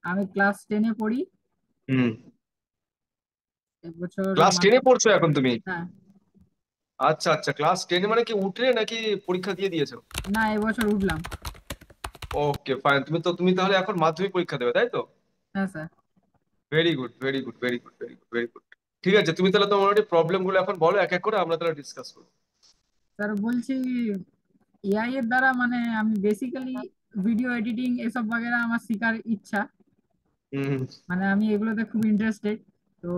আমি ক্লাস 10-এ পড়ি হুম। এবছর। ক্লাস টেনে পড়ছো এখন তুমি? হ্যাঁ। আচ্ছা আচ্ছা, ক্লাস টেনে মানে কি উঠলে নাকি পরীক্ষা দিয়ে দিয়েছো? না, এবছর উঠলাম। ওকে ফাইন, তুমি তাহলে এখন মাধ্যমিক পরীক্ষা দেবে তাই তো? হ্যাঁ sir. Very good very good very good very good very good. ঠিক আছে, তুমি তাহলে তোমার প্রবলেম গুলো এখন বলো এক এক করে, আমরা তাহলে ডিসকাস করবো। স্যার বলছি, এআই এর দ্বারা মানে আমি বেসিক্যালি ভিডিও এডিটিং এসব বাগেরা আমার শেখার ইচ্ছা। হুম। মানে আমি এগুলোতে খুব ইন্টারেস্টেড। তো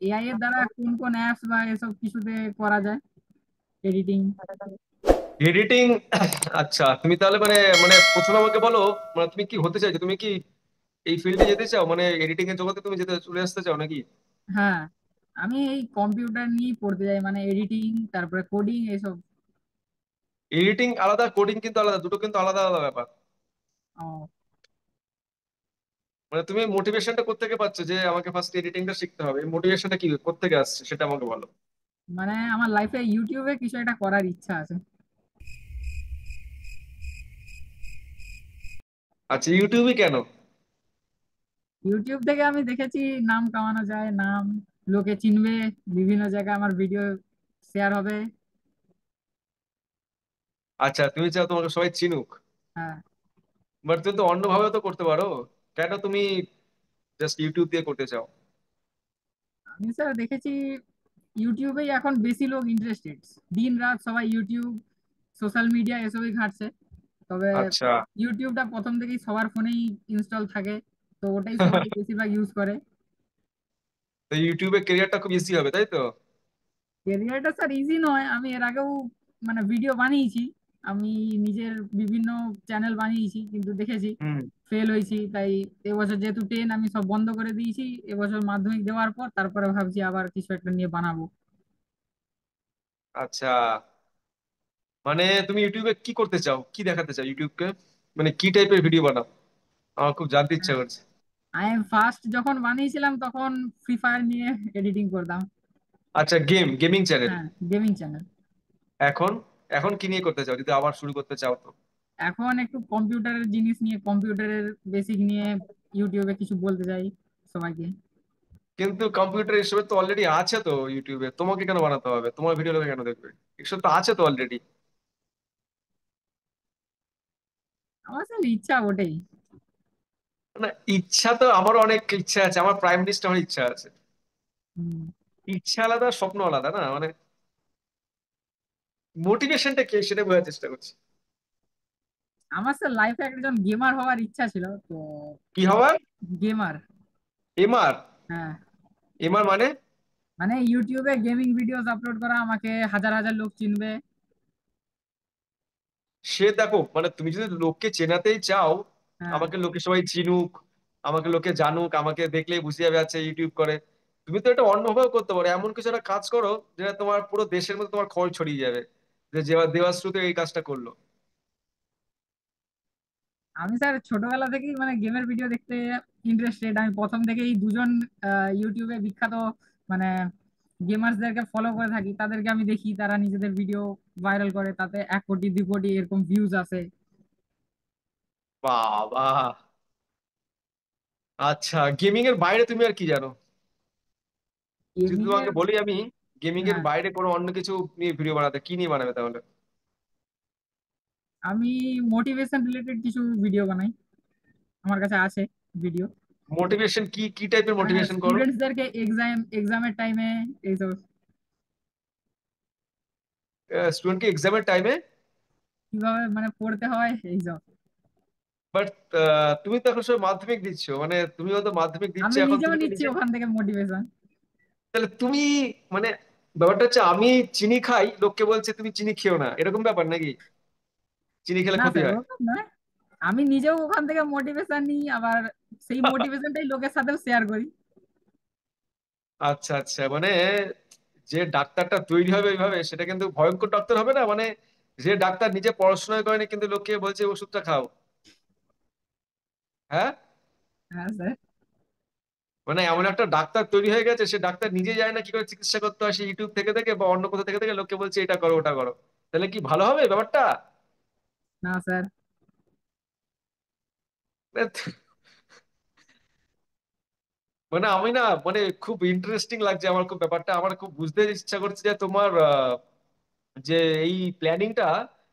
এআই এর দ্বারা কোন কোন অ্যাপস বা এসব কিছুতে করা যায় এডিটিং? এডিটিং। আচ্ছা, তুমি তাহলে মানে মানে প্রথমে আমাকে বলো, মানে তুমি কি হতে চাইছো? তুমি কি এই ফিল্ডে যেতে চাও, মানে এডিটিং এর জগতে তুমি যেতে চলে আসতে চাও নাকি? হ্যাঁ, আমি এই কম্পিউটার নিয়েই পড়তে চাই, মানে এডিটিং তারপরে কোডিং এসব। এডিটিং আলাদা, কোডিং কিন্তু আলাদা, দুটো কিন্তু আলাদা আলাদা ব্যাপার। ও, মানে তুমি মোটিভেশনটা কোত্থেকে পাচ্ছ যে আমাকে ফার্স্ট এডিটিংটা শিখতে হবে? মোটিভেশনটা কি কোত্থেকে আসছে সেটা আমাকে বলো। মানে আমার লাইফে ইউটিউবে কিছু একটা করার ইচ্ছা আছে। আচ্ছা, ইউটিউবে কেন? ইউটিউব থেকে আমি দেখেছি নাম কামানো যায়, নাম লোকে চিনবে, বিভিন্ন জায়গায় আমার ভিডিও শেয়ার হবে। আচ্ছা, তুমি চাও তোমাকে সবাই চিনুক, হ্যাঁ। বাট তুমি তো অন্যভাবেও তো করতে পারো। কেন তুমি জাস্ট ইউটিউব দিয়ে করতে চাও? আমি স্যার দেখেছি ইউটিউবেই এখন বেশি লোক ইন্টারেস্টেড। দিন রাত সবাই ইউটিউব, সোশ্যাল মিডিয়া এসবই ঘাঁটছে। তবে আচ্ছা। ইউটিউবটা প্রথম থেকেই সবার ফোনেই ইনস্টল থাকে, তো ওটাই সবাই বেশিরভাগ ইউজ করে। তো ইউটিউবে ক্যারিয়ারটা খুব ইজি হবে তাই তো? ক্যারিয়ারটা স্যার ইজি নয়, আমি এর আগেও মানে ভিডিও বানিয়েছি। আমি নিজের বিভিন্ন চ্যানেল বানিয়েছি, কিন্তু দেখেছি হুম। ফেল হয়েছি। তাই এবছর যেহেতু 10, আমি সব বন্ধ করে দিয়েছি। এবছর মাধ্যমিক দেওয়ার পর তারপরে ভাবছি আবার কিছু একটা নিয়ে বানাবো। আচ্ছা, মানে তুমি ইউটিউবে কি করতে চাও, কি দেখাতে চাও ইউটিউবকে? মানে কি টাইপের ভিডিও বানাও, আমার খুব জানতে ইচ্ছা করছে। আমি ফার্স্ট যখন বানিয়েছিলাম তখন ফ্রি ফায়ার নিয়ে এডিটিং করতাম। আচ্ছা, গেমিং চ্যানেল। হ্যাঁ, গেমিং চ্যানেল। এখন এখন কি নিয়ে করতে চাও যদি আবার শুরু করতে চাও তো? এখন একটু কম্পিউটারের জিনিস নিয়ে, কম্পিউটারের বেসিক নিয়ে ইউটিউবে কিছু বলতে চাই সবাইকে। কিন্তু কম্পিউটার এসবে তো অলরেডি আছে তো ইউটিউবে, তোমাকে কেন বানাতে হবে? তোমার ভিডিও লোকে কেন দেখবে? এসব তো আছে তো অলরেডি। আমার স্যার ইচ্ছা ওটাই। না, ইচ্ছা তো আমারও অনেক ইচ্ছা আছে, আমার প্রাইম লিস্ট আমার ইচ্ছা আছে। হুম। ইচ্ছা আলাদা, স্বপ্ন আলাদা না, মানে মোটিভেশনটা কি সেটা বোঝার চেষ্টা করছি। আমার স্যার লাইফে একজন গেমার হওয়ার ইচ্ছা ছিল তো। কি হওয়ার? গেমার। এমআর? হ্যাঁ, এমআর মানে? মানে ইউটিউবে গেমিং ভিডিওস আপলোড করা, আমাকে হাজার হাজার লোক চিনবে। সে দেখো, মানে তুমি যদি লোককে চেনাতেই চাও, হ্যাঁ। আমাকে লোকে সবাই চিনুক, আমাকে লোকে জানুক, আমাকে দেখলেই বুঝে যাবে আচ্ছা ইউটিউব করে, তুমি তো এটা অন্যভাবে করতে পারো। এমন কিছু একটা কাজ করো যেটা তোমার পুরো দেশের মধ্যে তোমার খবর ছড়িয়ে যাবে যে দেবাশ্রু তো এই কাজটা করলো। আমি স্যার ছোটবেলা থেকেই মানে গেমের ভিডিও দেখতে ইন্টারেস্টেড। আমি প্রথম থেকেই দুজন ইউটিউবে বিখ্যাত মানে গেমার্সদেরকে ফলো করে থাকি, তাদেরকে আমি দেখি তারা নিজেদের ভিডিও ভাইরাল করে, তাতে 1 কোটি 2 কোটি এরকম ভিউজ আসে। বাবা! আচ্ছা, গেমিং এর বাইরে তুমি আর কি জানো? যদি গেমিং তোমাকে এর। বলি আমি, গেমিং এর হ্যাঁ, বাইরে কোনো অন্য কিছু নিয়ে ভিডিও বানাতে, কি নিয়ে বানাবে তাহলে? আমি মোটিভেশন রিলেটেড কিছু ভিডিও বানাই, আমার কাছে আছে ভিডিও। মোটিভেশন কি, কি টাইপের মানে মোটিভেশন করো? স্টুডেন্টসদেরকে এক্সামের টাইমে এইসব স্টুডেন্টকে এক্সামের টাইমে? কিভাবে মানে পড়তে হয় এইসব। বাট তুমি তো এখন সব মাধ্যমিক দিচ্ছ, মানে তুমিও তো মাধ্যমিক দিচ্ছ আমি এখন, নিজেও তুমি তো নিচ্ছি নিজে, ওখান থেকে মোটিভেশন। তাহলে তুমি মানে ব্যাপারটা হচ্ছে আমি চিনি খাই, লোককে বলছে তুমি চিনি খেও না, এরকম ব্যাপার নাকি? চিনি খেলে না ক্ষতি স্যার, হয়? ওরকম নয়। আমি নিজেও ওখান থেকে মোটিভেশন নিই, আবার সেই মোটিভেশনটাই লোকের সাথেও শেয়ার করি। আচ্ছা আচ্ছা, মানে যে ডাক্তারটা তৈরি হবে এইভাবে সেটা কিন্তু ভয়ঙ্কর ডাক্তার হবে না? মানে যে ডাক্তার নিজে পড়াশোনা করেনি কিন্তু লোককে বলছে ওষুধটা খাও। হ্যাঁ, হ্যাঁ স্যার। মানে এমন একটা ডাক্তার তৈরি হয়ে গেছে, সে ডাক্তার নিজে জানে না কি করে চিকিৎসা করতে হয়, সে ইউটিউব থেকে থেকে বা অন্য কোথা থেকে থেকে লোককে বলছে এটা করো ওটা করো। তাহলে কি ভালো হবে ব্যাপারটা? না স্যার। মানে আমি না, মানে খুব ইন্টারেস্টিং লাগছে আমার, খুব ব্যাপারটা আমার খুব বুঝতে ইচ্ছা করছে যে তোমার যে এই প্ল্যানিংটা,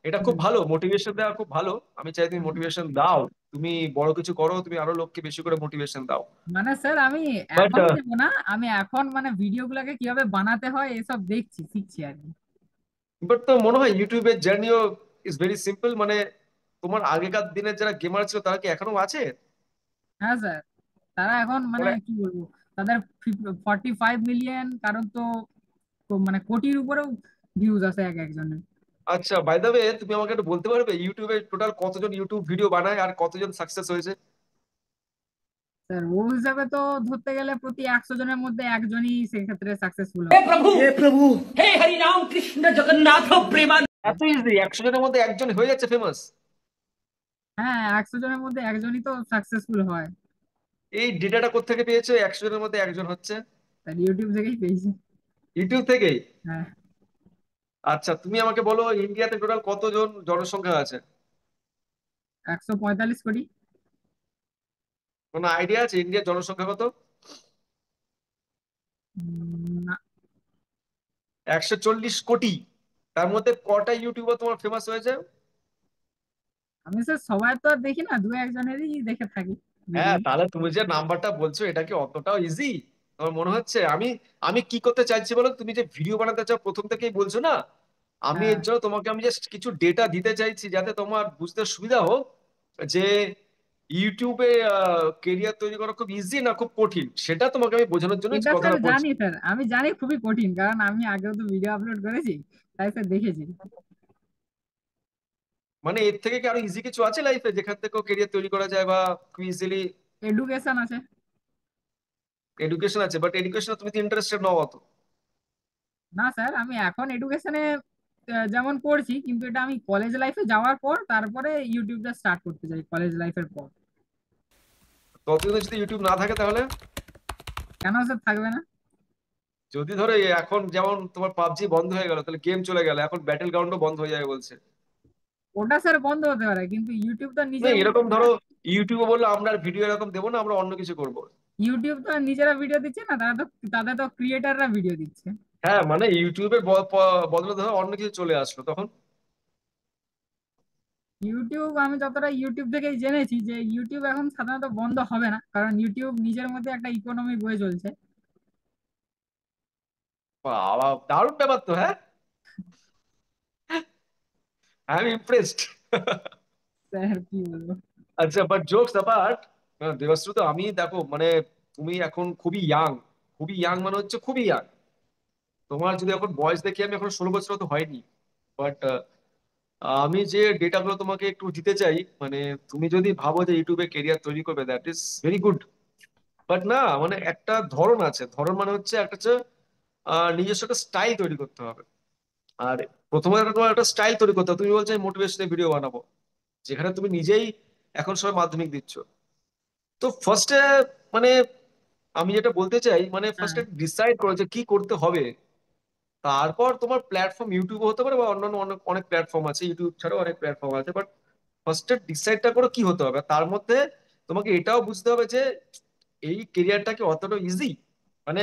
এটা খুব হুম। ভালো, মোটিভেশন দেওয়া খুব ভালো। আমি চাই তুমি হুম। মোটিভেশন দাও, তুমি বড় কিছু করো, তুমি আরো লোককে বেশি করে মোটিভেশন দাও। মানে স্যার আমি বাট এখন দেবো না, আমি এখন মানে ভিডিও গুলাকে কিভাবে বানাতে হয় এসব দেখছি, শিখছি আর কি। বাট তো মনে হয় ইউটিউবের জার্নিও ইজ ভেরি সিম্পল। মানে তোমার আগেকার দিনের যারা গেমার ছিল তারা কি এখনো আছে? হ্যাঁ স্যার, তারা এখন মানে মানে কি বলবো, তাদের 45 মিলিয়ন, কারণ তো মানে কোটির উপরেও ভিউজ আছে এক একজনের। আচ্ছা, বাই দ্য ওয়ে, তুমি আমাকে একটু বলতে পারবে ইউটিউবে টোটাল কতজন ইউটিউব ভিডিও বানায় আর কতজন সাকসেস হয়েছে? স্যার ও হিসাবে তো ধরতে গেলে প্রতি 100 জনের মধ্যে একজনই সেক্ষেত্রে সাকসেসফুল हे হয়। प्रभु हे प्रभु हे हरि राम कृष्ण जगन्नाथ प्रेमा। এত ইজি 100 জনের মধ্যে একজন হয়ে যাচ্ছে ফেমাস? হ্যাঁ, 100 জনের মধ্যে একজনই তো সাকসেসফুল হয়। এই ডেটাটা কোত্থেকে পেয়েছো 100 জনের মধ্যে একজন হচ্ছে? তার ইউটিউব থেকেই পেয়েছি। ইউটিউব থেকেই? হ্যাঁ। আচ্ছা, তুমি আমাকে বলো ইন্ডিয়াতে টোটাল কতজন জনসংখ্যা আছে? 145 কোটি। কোনো আইডিয়া আছে ইন্ডিয়ার জনসংখ্যা কত? না। 140 কোটি। তার মধ্যে কটা ইউটিউবার তোমার ফেমাস হয়েছে? আমি স্যার সবাই তো আর দেখি না, দু একজনেরই দেখে থাকি হ্যাঁ, ভিডিও। তাহলে তুমি যে নাম্বারটা বলছো এটা কি অতটাও ইজি তোমার মনে হচ্ছে? আমি আমি কি করতে চাইছি বলো, তুমি যে ভিডিও বানাতে চাও প্রথম থেকেই বলছো না, আমি হ্যাঁ, এর জন্য তোমাকে আমি জাস্ট কিছু ডেটা দিতে চাইছি যাতে তোমার বুঝতে সুবিধা হোক যে ইউটিউবে কেরিয়ার তৈরি করা খুব ইজি না খুব কঠিন, সেটা তোমাকে আমি বোঝানোর জন্য এটা স্যার কথাটা বলছি। জানি স্যার, আমি জানি খুবই কঠিন, কারণ আমি আগেও তো ভিডিও আপলোড করেছি, তাই স্যার দেখেছি। মানে এর থেকে কি আরো ইজি কিছু আছে লাইফে যেখান থেকেও কেরিয়ার তৈরি করা যায় বা খুব ইজিলি? এডুকেশন আছে। এডুকেশন আছে, বাট এডুকেশনে তুমি তো ইন্টারেস্টেড নও অত। না স্যার, আমি এখন এডুকেশনে যেমন পড়ছি, কিন্তু এটা আমি কলেজ লাইফে যাওয়ার পর তারপরে ইউটিউবটা স্টার্ট করতে চাই, কলেজ লাইফের পর। ততদিন যদি ইউটিউব না থাকে তাহলে? কেন স্যার থাকবে না? যদি ধরো এখন যেমন তোমার পাবজি বন্ধ হয়ে গেল, তাহলে গেম চলে গেল, এখন ব্যাটেল গ্রাউন্ডও বন্ধ হয়ে যাবে বলছে। ওটা স্যার বন্ধ হতে পারে, কিন্তু ইউটিউব তো না নিজের মতো এরকম করে। ধরো ইউটিউবে বললো আমরা আর ভিডিও এরকম দেবো না, আমরা অন্য কিছু করবো। ইউটিউব তো আর নিজেরা ভিডিও দিচ্ছে না, তাদের তো ক্রিয়েটাররা ভিডিও দিচ্ছে। হ্যাঁ, মানে ইউটিউবের বদলে ধরো অন্য কিছু চলে আসলো তখন? ইউটিউব, আমি যতটা ইউটিউব থেকেই জেনেছি যে ইউটিউব এখন সাধারণত বন্ধ হবে না, কারণ ইউটিউব নিজের মধ্যে একটা ইকোনমি বয়ে চলছে। বাবা, দারুণ ব্যাপার তো, হ্যাঁ। I am impressed. স্যার কি বলবো। আচ্ছা, বাট জোকস অ্যাপার্ট, দেবাশ্রু, তো আমি দেখো মানে তুমি এখন খুবই ইয়াং, খুবই ইয়াং মানে হচ্ছে খুবই ইয়াং। তোমার যদি এখন বয়স দেখি, আমি এখন 16 বছর তো হয়নি। বাট আমি যে ডেটাগুলো তোমাকে একটু দিতে চাই, মানে তুমি যদি ভাবো যে ইউটিউবে কেরিয়ার তৈরি করবে, that is very good. But না, মানে একটা ধরন আছে, ধরন মানে হচ্ছে একটা হচ্ছে নিজস্ব একটা স্টাইল তৈরি করতে হবে। আর প্রথমে তোমার একটা স্টাইল তৈরি করতে হবে। তুমি বলছো মোটিভেশনাল ভিডিও বানাবো, যেখানে তুমি নিজেই এখন সবাই মাধ্যমিক দিচ্ছ, তো ফার্স্টে মানে আমি যেটা বলতে চাই, মানে হ্যাঁ। ফার্স্টে ডিসাইড করো যে কি করতে হবে। তারপর তোমার প্ল্যাটফর্ম ইউটিউব হতে পারে বা অন্যান্য অনেক অনেক প্ল্যাটফর্ম আছে, ইউটিউব ছাড়াও অনেক প্ল্যাটফর্ম আছে। বাট ফার্স্টে ডিসাইডটা করো কি হতে হবে। তার মধ্যে তোমাকে এটাও বুঝতে হবে যে এই কেরিয়ারটা কি অতটা ইজি। মানে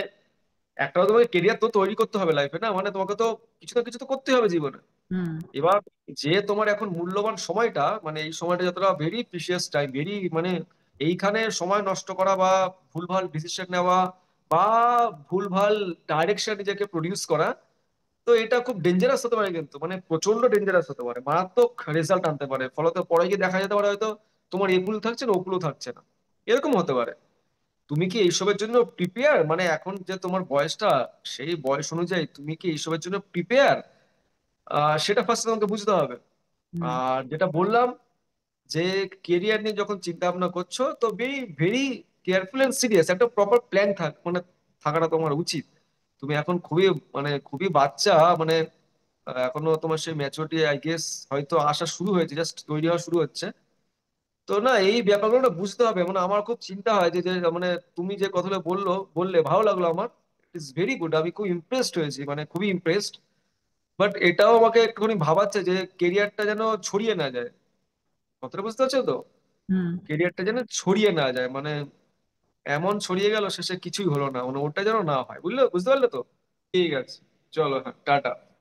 একটাও তোমাকে কেরিয়ার তো তৈরি করতে হবে লাইফে, না মানে তোমাকে তো কিছু না কিছু তো করতে হবে জীবনে। হুম। এবার যে তোমার এখন মূল্যবান সময়টা, মানে এই সময়টা যতটা ভেরি প্রিসিয়াস টাইম, ভেরি মানে এইখানে সময় নষ্ট করা বা ভুলভাল ডিসিশন নেওয়া বা ভুলভাল ডাইরেকশন নিজেকে প্রডিউস করা, তো এটা খুব ডেঞ্জারাস হতে পারে, কিন্তু মানে প্রচন্ড ডেঞ্জারাস হতে পারে, মারাত্মক রেজাল্ট আনতে পারে। ফলত পরে গিয়ে দেখা যেতে পারে হয়তো তোমার একুল থাকছে না, ওকুলও থাকছে না, এরকম হতে পারে। তুমি কি এইসবের জন্য প্রিপেয়ার? মানে এখন যে তোমার বয়সটা, সেই বয়স অনুযায়ী তুমি কি এইসবের জন্য প্রিপেয়ার? সেটা ফার্স্ট তোমাকে বুঝতে হবে। হুম। আর যেটা বললাম যে কেরিয়ার নিয়ে যখন চিন্তা ভাবনা করছো, তো very very careful and serious একটা প্রপার প্ল্যান মানে থাকাটা তোমার উচিত। তুমি এখন খুবই মানে খুবই বাচ্চা, মানে এখনো তোমার সেই ম্যাচুরিটি আই গেস হয়তো আসা শুরু হয়েছে, জাস্ট তৈরি হওয়া শুরু হচ্ছে। তো না, এই ব্যাপারগুলো না বুঝতে হবে। মানে আমার খুব চিন্তা হয় যে যে মানে তুমি যে কথাগুলো বললে ভালো লাগলো আমার, ইট ইস ভেরি গুড, আমি খুব ইমপ্রেসড হয়েছি, মানে খুবই ইমপ্রেসড। বাট এটাও আমাকে একটুখানি ভাবাচ্ছে যে কেরিয়ারটা যেন ছড়িয়ে না যায়। কথাটা বুঝতে পারছো তো? হুম। কেরিয়ারটা যেন ছড়িয়ে না যায়, মানে এমন ছড়িয়ে গেল শেষে কিছুই হলো না, মানে ওটা যেন না হয়, বুঝতে পারলে তো? ঠিক আছে, চলো, হ্যাঁ, টাটা।